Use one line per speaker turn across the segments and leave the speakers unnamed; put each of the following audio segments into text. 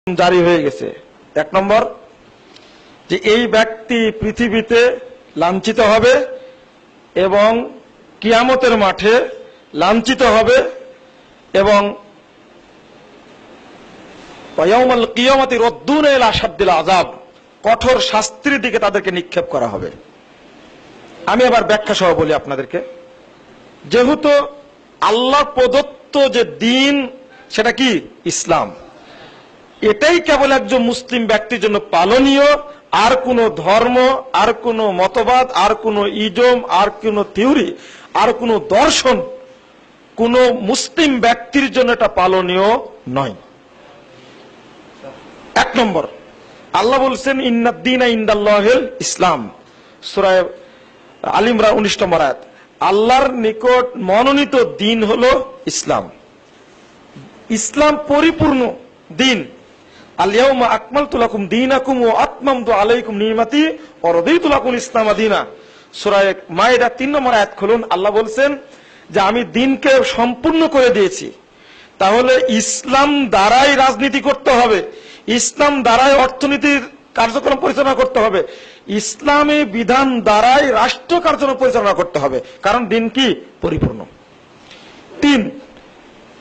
জারি হয়ে গেছে। এক নম্বর, যে এই ব্যক্তি পৃথিবীতে লাঞ্ছিত হবে এবং কিয়ামতের মাঠে লাঞ্ছিত হবে এবং ইয়াউমাল কিয়ামতি রদ্দুনা ইলা আশাদ্দিল আযাব, কঠোর শাস্তির দিকে তাদেরকে নিক্ষেপ করা হবে। আমি আবার ব্যাখ্যা সহ বলি আপনাদেরকে। যেহেতু আল্লাহ প্রদত্ত যে দিন সেটা কি ইসলাম, এটাই কেবল একজন মুসলিম ব্যক্তির জন্য পালনীয়, আর কোন ধর্ম, আর কোন মতবাদ, আর কোন ইজম, আর কোন থিওরি, আর কোন দর্শন কোন মুসলিম ব্যক্তির জন্য এটা পালনীয় নয়। এক নম্বর, আল্লাহ বলছেন ইন্নাদ-দীনা ইনদাল্লাহিল ইসলাম, সূরা আল ইমরান 19 নম্বর আয়াত। আল্লাহর নিকট মনোনীত দিন হলো ইসলাম। ইসলাম পরিপূর্ণ দিন। আল-ইয়াউমা আকমালতু লাকুম দীনাকুম ওয়া আতমামতু আলাইকুম নি'মাতি ওয়া রাদিতু লাকুমুল ইসলাম দীনা, সূরা মায়েদা 3 নম্বর আয়াত খুলুন। আল্লাহ বলছেন যে আমি দিনকে সম্পূর্ণ করে দিয়েছি। তাহলে ইসলাম দ্বারাই রাজনীতি করতে হবে, ইসলাম দ্বারাই অর্থনীতির কার্যক্রম পরিচালনা করতে হবে, ইসলামী বিধান দ্বারাই রাষ্ট্র কার্যক্রম পরিচালনা করতে হবে, কারণ দিন কি পরিপূর্ণ। 3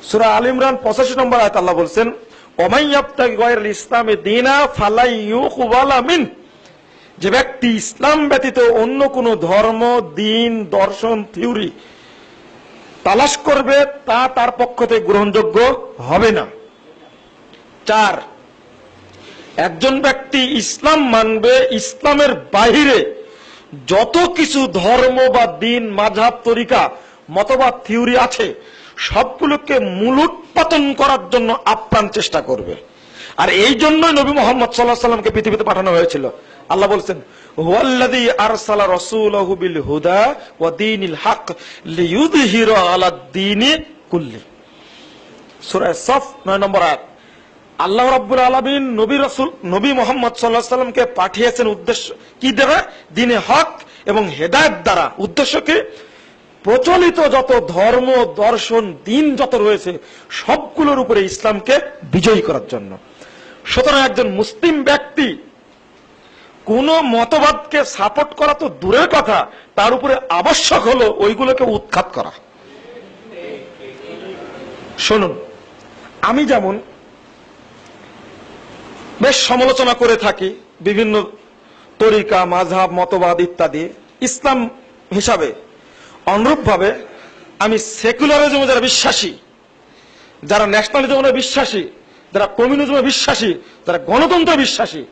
সূরা আল ইমরান 85 নম্বর আয়াত আল্লাহ বলছেন ওমাই ইয়াবতাগি গায়রাল ইসলামি দীনা ফালাই ইউকবালা মিন, যে ব্যক্তি ইসলাম ব্যতীত অন্য কোন ধর্ম, দিন, দর্শন, থিওরি তালাশ করবে তা তার পক্ষ থেকে গ্রহণযোগ্য হবে না। 4 একজন ব্যক্তি ইসলাম মানবে, ইসলামের বাহিরে যত কিছু ধর্ম বা দিন, মাযহাব, তরিকা, মতবাদ, থিওরি আছে সবগুলোকে মূলোৎপাটন করার জন্য আপ্রাণ চেষ্টা করবে। আর এই জন্যই নবী মুহাম্মদ সাল্লাল্লাহু আলাইহি সাল্লামকে পৃথিবীতে পাঠানো হয়েছিল। আল্লাহ বলছেন হুয়াল্লাযী আরসালা রাসূলাহু বিল হুদা ওয়া দীনিল হক লিইয়ুযহিরা আলাদ-দীনি কুল্লি, সূরা সফ 9 নম্বর আয়াত। আল্লাহ রাব্বুল আলামিন নবী মুহাম্মদ সাল্লাল্লাহু আলাইহি সাল্লামকে পাঠিয়েছেন উদ্দেশ্য কি দ্বারা? দ্বীনে হক এবং হেদায়েত দ্বারা। উদ্দেশ্য কি? প্রচলিত যত ধর্ম, দর্শন, দিন যত রয়েছে সবগুলোর উপরে ইসলামকে বিজয়ী করার জন্য। সুতরাং একজন মুসলিম ব্যক্তি কোন মতবাদকে সাপোর্ট করা তো দূরের কথা, তার উপরে আবশ্যক হলো ওইগুলোকে উৎখাত করা। শুনুন, আমি যেমন বেশ সমালোচনা করে থাকি বিভিন্ন তরিকা, মাযহাব, মতবাদ ইত্যাদি ইসলাম হিসাবে, অনুরূপভাবে আমি সেকুলারিজমে যারা বিশ্বাসী, যারা ন্যাশনালিজমে বিশ্বাসী, যারা কমিউনিজমে বিশ্বাসী, যারা গণতন্ত্রে বিশ্বাসী,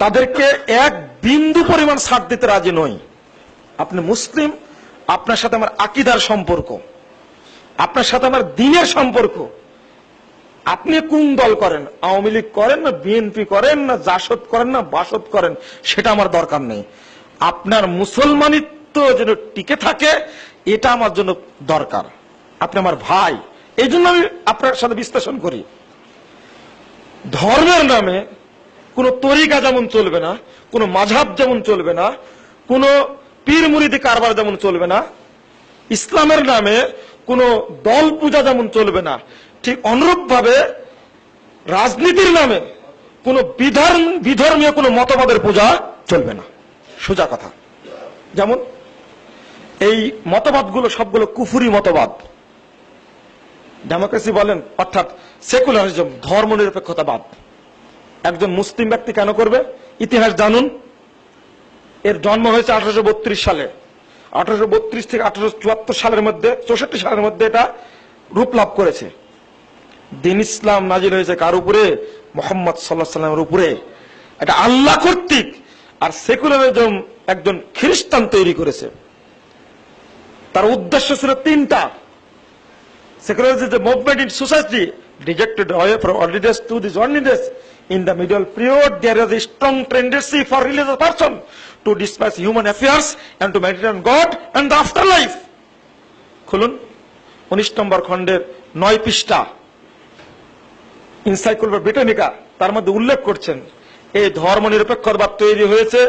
তাদেরকে এক বিন্দু পরিমাণ ছাড় দিতে রাজি নই। আপনি মুসলিম, আপনার সাথে আমার আকীদার সম্পর্ক, আপনার সাথে আমার দ্বীনের সম্পর্ক। আপনি কোন দল করেন, আওয়ামী লীগ করেন না বিএনপি করেন না জাসদ করেন না বাসদ করেন, সেটা আমার দরকার নেই। আপনার মুসলমানিত্ব যেন টিকে থাকে এটা আমার জন্য দরকার। আপনি আমার ভাই, এই জন্য আমি আপনার সাথে বিশ্লেষণ করি। ধর্মের নামে কোন তরিকা যেমন চলবে না, কোন মাযহাব যেমন চলবে না, কোন পীর মুরিদি কারবার যেমন চলবে না, ইসলামের নামে কোন দল পূজা যেমন চলবে না, ঠিক অনুরূপ ভাবে রাজনীতির নামে কোন বিধর্মীয় কোন মতবাদের পূজা চলবে না। সোজা কথা। যেমন এই মতবাদগুলো সবগুলো কুফরি মতবাদ। ডেমোক্রেসি বলেন, অর্থাৎ সেকুলারিজম, ধর্মনিরপেক্ষতাবাদ। একজন মুসলিম ব্যক্তি কেন করবে? ইতিহাস জানুন। এর জন্ম হয়েছে 1832 সালে। 1832 থেকে 1874 সালের মধ্যে, 64 সালের মধ্যে এটা রূপ লাভ করেছে। দ্বীন ইসলাম নাজিল হয়েছে কার উপরে? মুহাম্মদ সাল্লাল্লাহু আলাইহি সাল্লামের উপরে। এটা আল্লাহ কর্তৃক। আর সেকুলারিজম একজন খ্রিস্টান তৈরি করেছে। তার উদ্দেশ্য ছিল 3টা। Secularism is a movement in society rejected away from orderliness to the orderliness. In the middle period, there is a strong tendency for religious person to despise human affairs and to meditate on God and the afterlife. খুলুন 19 নম্বর খণ্ডের 9 পৃষ্ঠা encyclopedia Britannica, তার মধ্যে উল্লেখ করছেন এই ধর্মনিরপেক্ষতাবাদ তৈরি হয়েছে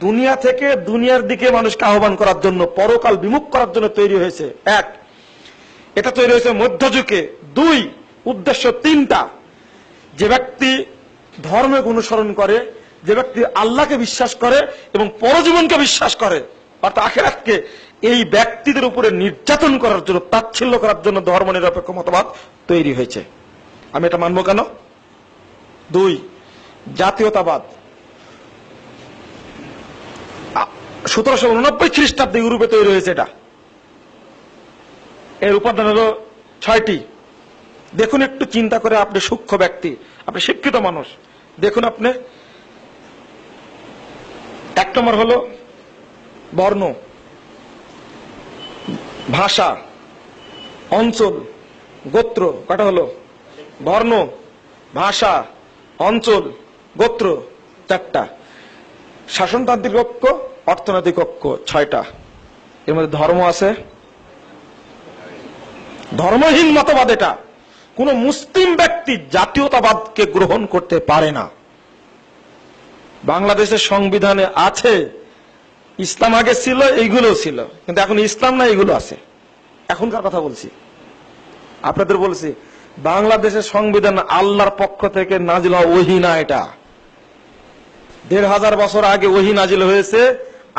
দুনিয়া থেকে দুনিয়ার দিকে মানুষকে আহ্বান করার জন্য, পরকাল বিমুখ করার জন্য তৈরি হয়েছে। 1, এটা তৈরি হয়েছে মধ্যযুগে। 2, উদ্দেশ্য 3টা। যে ব্যক্তি ধর্মকে অনুসরণ করে, যে ব্যক্তি আল্লাহকে বিশ্বাস করে এবং পরজীবনকে বিশ্বাস করে অর্থাৎ আখিরাতকে, এই ব্যক্তিদের উপরে নির্যাতন করার জন্য, তাচ্ছিল্য করার জন্য ধর্ম নিরপেক্ষ মতবাদ তৈরি হয়েছে। আমি এটা মানবো কেন? 2, জাতীয়তাবাদ। 1789 খ্রিস্টাব্দে ইউরোপে তৈরি হয়েছে এটা। এর উপাদান হলো 6টি। দেখুন, একটু চিন্তা করে, আপনি সূক্ষ্ম ব্যক্তি, আপনি শিক্ষিত মানুষ, দেখুন আপনি। 1 নম্বর হলো বর্ণ, ভাষা, অঞ্চল, গোত্র। কটা হলো? বর্ণ, ভাষা, অঞ্চল, গোত্র 4টা। শাসনতান্ত্রিক ঐক্য, অর্থনৈতিক ঐক্য 6টা। এর মধ্যে ধর্ম আছে? ধর্মহীন মতবাদ এটা। কোন মুসলিম ব্যক্তি জাতীয়তাবাদকে গ্রহণ করতে পারে না। বাংলাদেশের সংবিধানে আছে, ইসলাম আগে ছিল, এইগুলো ছিল, কিন্তু এখন ইসলাম না, এইগুলো আছে। এখনকার কথা বলছি, আপনাদের বলছি, বাংলাদেশের সংবিধান আল্লাহর পক্ষ থেকে নাজিল হওয়া ওহী না। এটা 1500 বছর আগে ওহী নাজিল হয়েছে,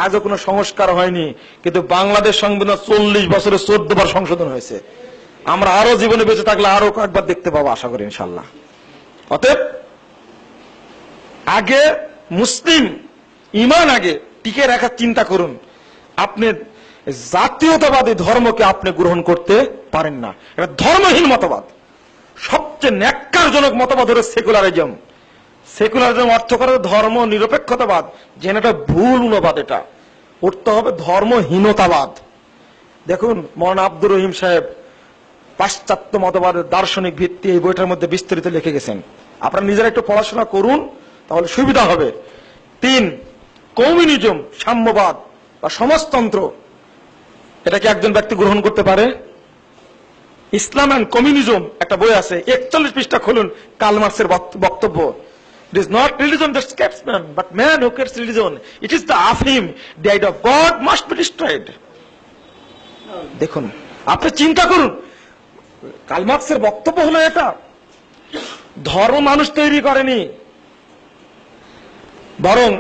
আজও কোনো সংস্কার হয়নি। কিন্তু বাংলাদেশ সংবিধান 40 বছরে 14 বার সংশোধন হয়েছে। আমরা আরো জীবনে বেঁচে থাকলে আরো কয়েকবার দেখতে পাবো, আশা করি ইনশাল্লাহ। অতএব আগে মুসলিম ঈমান আগে টিকে রাখার চিন্তা করুন। আপনি জাতীয়তাবাদী ধর্মকে আপনি গ্রহণ করতে পারেন না, এটা ধর্মহীন মতবাদ। সবচেয়ে ন্যাক্কারজনক মতবাদ হলো সেকুলারিজম। সেকুলারিজম অর্থ করে ধর্ম নিরপেক্ষতাবাদ, যেন এটা ভুল অনুবাদ। এটা উঠতে হবে ধর্মহীনতাবাদ। দেখুন, মৌলানা আব্দুর রহিম সাহেব পাশ্চাত্য মতবাদের দার্শনিক ভিত্তি এই বইটার মধ্যে বিস্তারিত লিখে গেছেন। আপনারা নিজেরা একটু পড়াশোনা করুন, তাহলে সুবিধা হবে। 3, কমিউনিজম, সাম্যবাদ বা সমাজতন্ত্র। এটা কি একজন ব্যক্তি গ্রহণ করতে পারে? ইসলাম এন্ড কমিউনিজম একটা বই আছে, 41 পৃষ্ঠা খুলুন, কার্ল মার্কসের বক্তব্য। It is not religion that escapes man, but man who gets religion. It is the of him, the idea of God must be destroyed. দেখুন, আপনি চিন্তা করুন, কার্ল মার্কসের বক্তব্য হলো এটা। ধর্ম মানুষ তৈরি করেনি, বরং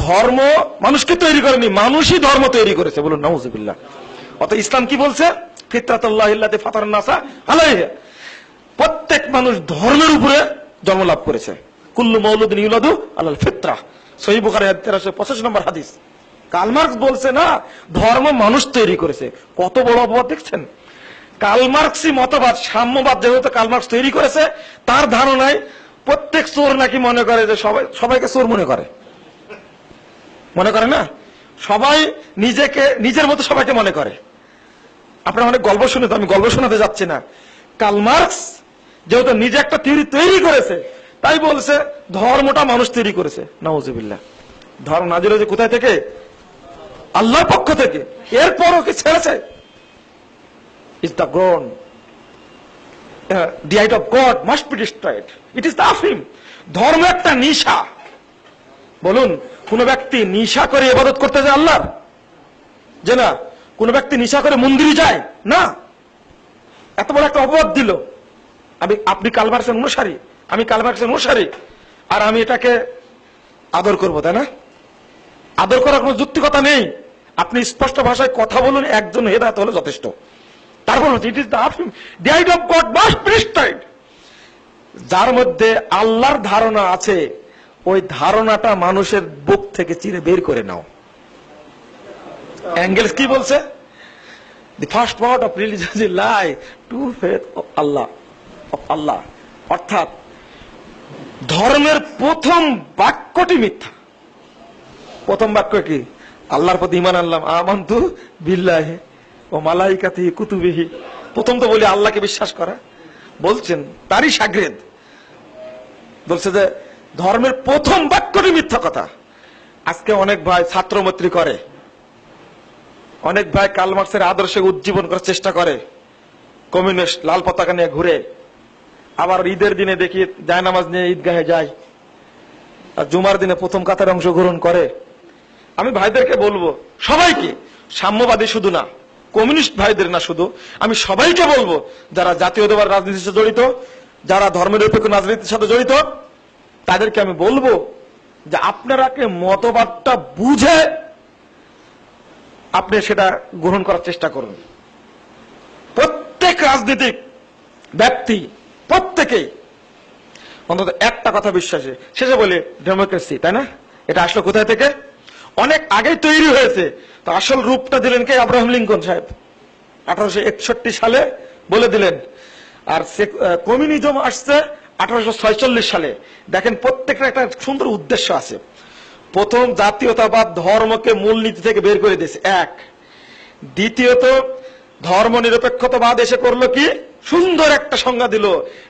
ধর্ম মানুষকে তৈরি করেনি, মানুষই ধর্ম তৈরি করেছে। বলুন নাউজুবিল্লাহ। অতএব ইসলাম কি বলছে? ফিতরাতুল্লাহিল্লাতী ফাতারান নাসা আলাইহা। প্রত্যেক মানুষ ধর্মের উপরে জন্ম লাভ করেছে। কুল্লু মাউলুদিন ইউলাদু আলাল ফিতরাহ, সহিহ বুখারী 1385 নম্বর হাদিস। কার্ল মার্কস বলছে না, ধর্ম মানুষ তৈরি করেছে। কত বড় অপবাদ দেখছেন। কার্ল মার্কসই মতবাদ, সাম্যবাদ যেহেতু কার্ল মার্কস তৈরি করেছে, তার ধারণায় প্রত্যেক চোর নাকি মনে করে যে সবাইকে চোর মনে করে না, সবাই নিজেকে নিজের মতো সবাইকে মনে করে। আপনারা অনেক গল্প শুনে, তো আমি গল্প শোনাতে যাচ্ছি না। কার্ল মার্কস যেহেতু নিজে একটা থিওরি তৈরি করেছে, তাই বলছে ধর্মটা মানুষ তৈরি করেছে। নাউজুবিল্লাহ। ধর্ম নাজিল হয়েছে কোথায় থেকে? আল্লাহর পক্ষ থেকে। এরপরও কি ছেড়েছে? Is the grown, the idea of God must be destroyed. It is the of him. ধর্ম একটা নিশা। বলুন, কোন ব্যক্তি নিশা করে ইবাদত করতে যায় আল্লাহর? যে না। কোন ব্যক্তি নিশা করে মন্দিরে যায় না। এত বড় একটা অপবাদ দিল। আপনি কার্ল মার্কসের অনুসারী, আমি কার্ল মার্কসের অনুসারী, আর আমি এটাকে আদর করবো, তাই না? আদর করার কোনো যুক্তিকতা নেই। আপনি স্পষ্ট ভাষায় কথা বলুন, একজন হেদায়েত হলে যথেষ্ট। তারপর it is the idea of god must be destroyed. যার মধ্যে আল্লাহর ধারণা আছে, ওই ধারণাটা মানুষের বুক থেকে চিরে বের করে নাও। এঙ্গেলস কি বলছে? The first part of religion is lie to faith of Allah. অর্থাৎ ধর্মের প্রথম বাক্যটি মিথ্যা। প্রথম বাক্য কি? আল্লাহর প্রতি ঈমান আনলাম, আমানতু বিল্লাহি ও মালাইকাতিহি কুতুবিহি। প্রথম তো বলি আল্লাহকে বিশ্বাস করা। বলছেন তারই শাগরেদ বলছে যে ধর্মের প্রথম বাক্যটি মিথ্যা কথা। আজকে অনেক ভাই ছাত্রমৈত্রী করে, অনেক ভাই কার্ল মার্কসের আদর্শকে উজ্জীবন করার চেষ্টা করে, কমিউনিস্ট লাল পতাকা নিয়ে ঘুরে। আবার ঈদের দিনে দেখি জায়নামাজ নিয়ে ঈদগাহে যায়, আর জুমার দিনে প্রথম কাতারে অংশগ্রহণ করে। আমি ভাইদেরকে বলবো, সবাইকে, সাম্যবাদী শুধু না, কমিউনিস্ট ভাইদের না শুধু, আমি সবাইকে বলবো, যারা জাতীয়তাবাদ রাজনীতির সাথে জড়িত, যারা ধর্মনিরপেক্ষ রাজনীতির সাথে জড়িত, তাদেরকে আমি বলবো যে আপনারাকে মতবাদটা বুঝে আপনি সেটা গ্রহণ করার চেষ্টা করুন। প্রত্যেক রাজনীতিক ব্যক্তি প্রত্যেকেই অন্তত একটা কথা বিশ্বাসী, শেষে বলে ডেমোক্রেসি, তাই না? এটা আসলে কোথায় থেকে? অনেক আগে তৈরি হয়েছে। তো আসল রূপটা দিলেন কে? আব্রাহাম লিঙ্কন সাহেব 1861 সালে বলে দিলেন। আর কমিউনিজম আসছে 1846 সালে। দেখেন প্রত্যেকটা একটা সুন্দর উদ্দেশ্য আছে। প্রথম, জাতীয়তাবাদ ধর্মকে মূলনীতি থেকে বের করে দিয়েছে, এক। দ্বিতীয়ত, ধর্ম নিরপেক্ষতাবাদ এসে করলো কি? সুন্দর একটা সংজ্ঞা দিল,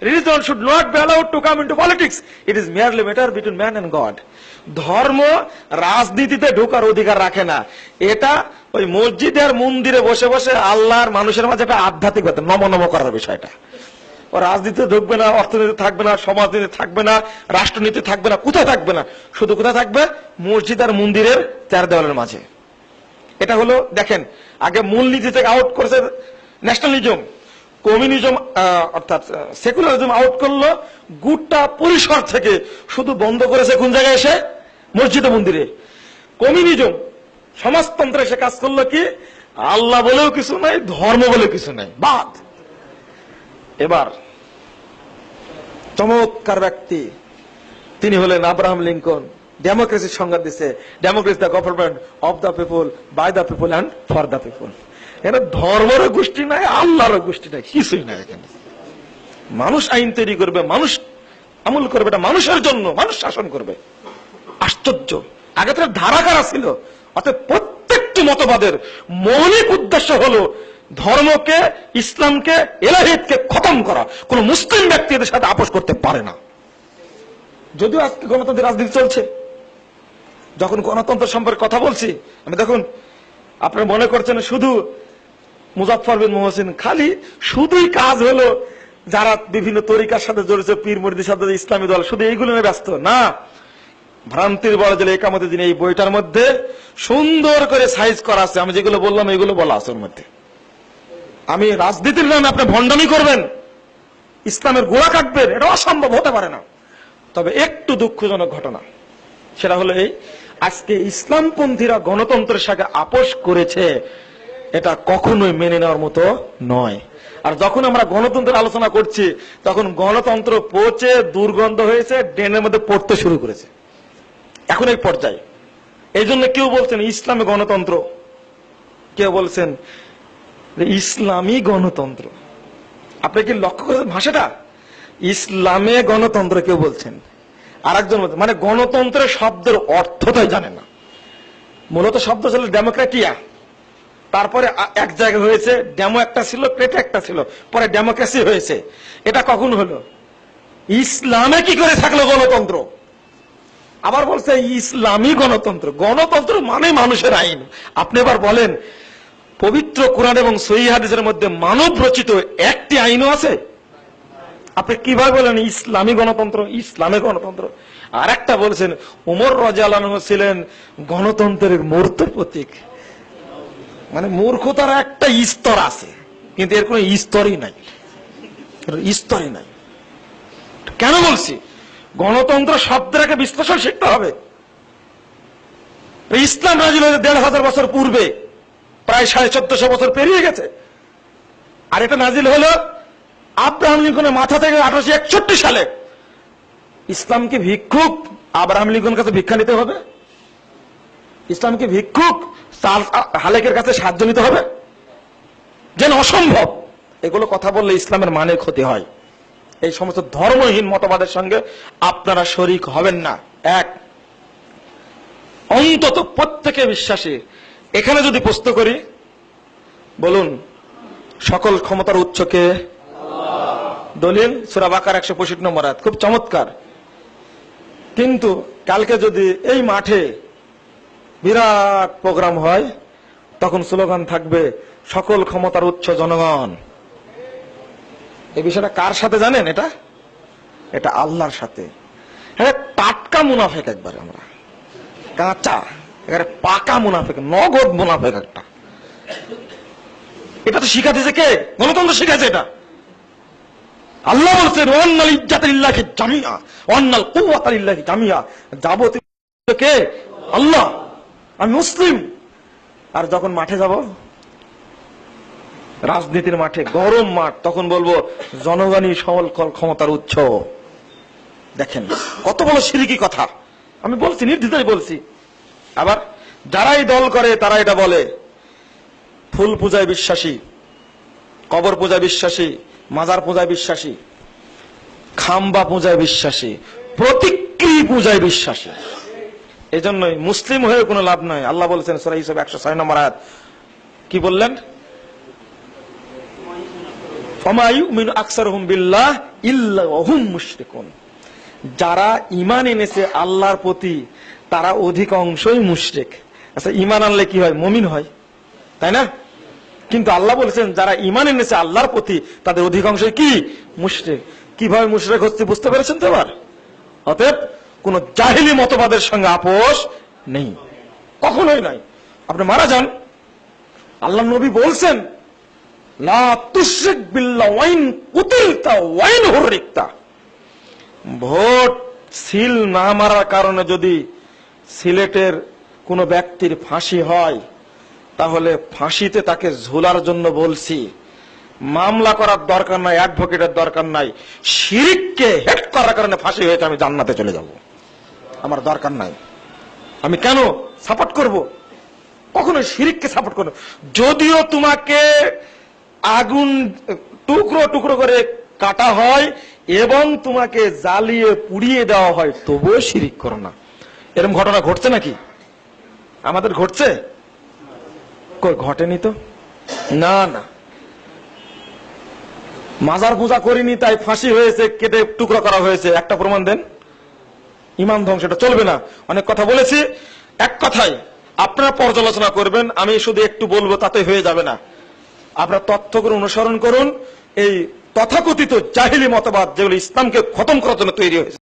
religion should not be allowed to come into politics, it is merely matter between man and God. ধর্ম রাজনীতিতে ঢোকার অধিকার রাখে না। এটা ওই মসজিদে আর মন্দিরে বসে বসে আল্লাহর মানুষের মাঝে একটা আধ্যাত্মিক নম করার বিষয়টা। ও রাজনীতিতে ঢুকবে না, অর্থনীতি থাকবে না, সমাজনীতি থাকবে না, রাষ্ট্রনীতি থাকবে না, কোথায় থাকবে না? শুধু কোথায় থাকবে? মসজিদ আর মন্দিরের চার দেওয়ালের মাঝে। এটা হলো, দেখেন, আগে মূলনীতি থেকে আউট করেছে ন্যাশনালিজম, কমিউনিজম অর্থাৎ সেকুলারিজম আউট করলো গোটা পরিসর থেকে, শুধু বন্ধ করেছে কোন জায়গায় এসে? মসজিদে মন্দিরে। কমিউনিজম সমাজতন্ত্রে এসে কাজ করলো কি? আল্লাহ বলেও কিছু নাই, ধর্ম বলেও কিছু নাই, বাদ। এবার চমৎকার ব্যক্তি, তিনি হলেন আব্রাহাম লিঙ্কন। ডেমোক্রেসির সংজ্ঞা দিচ্ছে, democracy the government of the people, by the people and for the people. এখানে ধর্মেরও গোষ্ঠী নাই, আল্লাহরও গোষ্ঠী নাই, কিছুই নাই এখানে। মানুষ আইন তৈরি করবে, মানুষ আমল করবে, এটা মানুষের জন্য, মানুষ শাসন করবে। আশ্চর্য! আগে তো ধারাকারা ছিল। অর্থাৎ প্রত্যেকটি মতবাদের মৌলিক উদ্দেশ্য হলো ধর্মকে, ইসলামকে, এলাহিদকে খতম করা। কোন মুসলিম ব্যক্তি এদের সাথে আপোষ করতে পারে না। যদিও আজকে গণতন্ত্রের রাজনীতি চলছে, যখন গণতন্ত্র সম্পর্কে কথা বলছি আমি, দেখুন আপনারা মনে করছেন শুধু মুজাফফর বিন মুহসিন, খালি শুধুই কাজ হলো যারা বিভিন্ন তরিকার সাথে জড়িত, পীর মুরিদের সাথে, ইসলামী দল, শুধু এইগুলো নিয়ে ব্যস্ত না। ভ্রান্তির বড় জেলে একামতের দিন, এই বইটার মধ্যে সুন্দর করে সাইজ করা আছে। আমি যেগুলো বললাম এগুলো বলা আছে ওর মধ্যে। আমি রাজনীতির নামে আপনি ভণ্ডামি করবেন, ইসলামের গোড়া কাটবেন, এটা অসম্ভব, হতে পারে না। তবে একটু দুঃখজনক ঘটনা, সেটা হলো এই, আজকে ইসলামপন্থীরা গণতন্ত্রের সাথে আপোষ করেছে, এটা কখনোই মেনে নেওয়ার মতো নয়। আর যখন আমরা গণতন্ত্রের আলোচনা করছি, তখন গণতন্ত্র পচে দুর্গন্ধ হয়েছে, ড্রেনের মধ্যে পড়তে শুরু করেছে এখন এই পর্যায়ে। এই জন্য কেউ বলছেন ইসলামে গণতন্ত্র, কেউ বলছেন ইসলামী গণতন্ত্র। আপনি কি লক্ষ্য করেছেন ভাষাটা? ইসলামে গণতন্ত্র কেউ বলছেন, আর একজন বলছেন, মানে গণতন্ত্রের শব্দের অর্থটাই জানে না। মূলত শব্দ ছিল ডেমোক্রেটিয়া, তারপরে এক জায়গায় হয়েছে ডেমো একটা ছিল, ক্রেটা একটা ছিল, পরে ডেমোক্রেসি হয়েছে। এটা কখন হলো? ইসলামে কি করে থাকলো গণতন্ত্র? আবার বলছে ইসলামী গণতন্ত্র। গণতন্ত্র মানে মানুষের আইন। আপনি এবার বলেন, পবিত্র কোরআন এবং সহিহ হাদিসের মধ্যে মানব রচিত একটি আইনও আছে? আপনি কিভাবে বলেন ইসলামী গণতন্ত্র, ইসলামী গণতন্ত্র? আর একটা বলছেন ওমর রাদিয়াল্লাহু আনহু ছিলেন গণতন্ত্রের মূর্ত প্রতীক। মানে মূর্খতার একটা স্তর আছে, কিন্তু এর কোন স্তরই নাই, স্তরই নাই। কেন বলছি? গণতন্ত্র শব্দটাকে বিশ্লেষণ শিখতে হবে। ইসলাম নাজিল হয়েছে ১৫০০ বছর পূর্বে, প্রায় ১৪৫০ বছর পেরিয়ে গেছে। আর এটা নাজিল হলো আব্রাহাম লিঙ্কনের মাথা থেকে ১৮৬১ সালে। ইসলামকে ভিক্ষুক আব্রাহাম লিঙ্কনের কাছে ভিক্ষা নিতে হবে? ইসলামকে ভিক্ষুক হালেকের কাছে সাহায্য নিতে হবে? যেন অসম্ভব। এগুলো কথা বললে ইসলামের মানে ক্ষতি হয়। এই সমস্ত ধর্মহীন মতবাদের সঙ্গে আপনারা শরীক হবেন না। এক, অন্তত প্রত্যেকে বিশ্বাসী। এখানে যদি প্রশ্ন করি, বলুন সকল ক্ষমতার উৎসকে? দলিল সূরা বাকারা ১৬৫ নম্বর আয়াত, খুব চমৎকার। কিন্তু কালকে যদি এই মাঠে বিরাট প্রোগ্রাম হয়, তখন স্লোগান থাকবে সকল ক্ষমতার উৎস জনগণ। এই বিষয়টা কার সাথে জানেন? এটা আল্লাহর সাথে। হ্যাঁ, টাটকা মুনাফেক একবার, আমরা কাঁচা এবারে পাকা মুনাফেক, নগদ মুনাফেক একটা। এটা তো শিখাতেছে কে? গণতন্ত্র শিখাচ্ছে এটা। আল্লাহ বলছেন ওয়ান্নাল ইজ্জাতু লিল্লাহি জামিআ ওয়ান্নাল কুওয়াতু লিল্লাহি জামিআ, যাবতীয় কে? আল্লাহ। আমি মুসলিম। আর যখন মাঠে যাব, রাজনীতির মাঠে, গরম মাঠ, তখন বলবো জনগণই সকল ক্ষমতার উৎস। দেখেন কত বড় শিরকি কথা। আমি বলছি, নির্দ্বিধায় বলছি। আবার যারাই দল করে তারা এটা বলে ফুল পূজায় বিশ্বাসী, কবর পূজায় বিশ্বাসী, মাজার পূজায় বিশ্বাসী, খাম্বা পূজায় বিশ্বাসী, প্রতিকৃতি পূজায় বিশ্বাসী। এজন্যই মুসলিম হয়ে কোনো লাভ নাই। আল্লাহ বলেছেন সূরা ইউসুফ 106 নম্বর আয়াত, কি বললেন? ফামা ইউমিনু আকসারুহুম বিল্লাহ ইল্লা ওয়া হুম মুশরিকুন। যারা ঈমান এনেছে আল্লাহর প্রতি তারা অধিকাংশই মুশরিক। আচ্ছা, ঈমান আনলে কি হয়? মুমিন হয়, তাই না? কিন্তু আল্লাহ বলেছেন যারা ঈমান এনেছে আল্লাহর প্রতি তাদের অধিকাংশই কি? মুশরিক। কিভাবে মুশরিক হচ্ছে বুঝতে পেরেছেন তো এবার? অতএব কোন জাহেলি মতবাদের সঙ্গে আপোষ নেই, কখনোই নাই। আপনি মারা যান, আল্লাহ নবী বলছেন লা তুশরিক বিল্লাহ ওয়াইন কুতিলতা ওয়াইন হুররিকতা। ভোট সিল না মারার কারণে যদি সিলেটের কোন ব্যক্তির ফাঁসি হয়, তাহলে ফাঁসিতে তাকে ঝোলার জন্য বলছি, মামলা করার দরকার নাই, অ্যাডভোকেটের দরকার নাই। শিরককে হেড করার কারণে ফাঁসি হয়েছে, আমি জান্নাতে চলে যাব, আমার দরকার নাই। আমি কেন সাপোর্ট করব? কখনো শিরককে সাপোর্ট করব? যদিও তোমাকে আগুন টুকরো টুকরো করে কাটা হয় এবং তোমাকে জ্বালিয়ে পুড়িয়ে দেওয়া হয়, তবুও শিরক করো না। এরকম ঘটনা ঘটছে নাকি? আমাদের ঘটছে? কই ঘটেনি তো। না না, মাজার পূজা করিনি তাই ফাঁসি হয়েছে, কেটে টুকরো করা হয়েছে, একটা প্রমাণ দেন। ইমান ধ্বংস, এটা চলবে না। অনেক কথা বলেছি, এক কথায় আপনারা পর্যালোচনা করবেন, আমি শুধু একটু বলবো তাতে হয়ে যাবে না। আপনারা তথ্য করে অনুসরণ করুন। এই তথাকথিত জাহিলি মতবাদ যেগুলো ইসলামকে খতম করার জন্য তৈরি হয়েছে।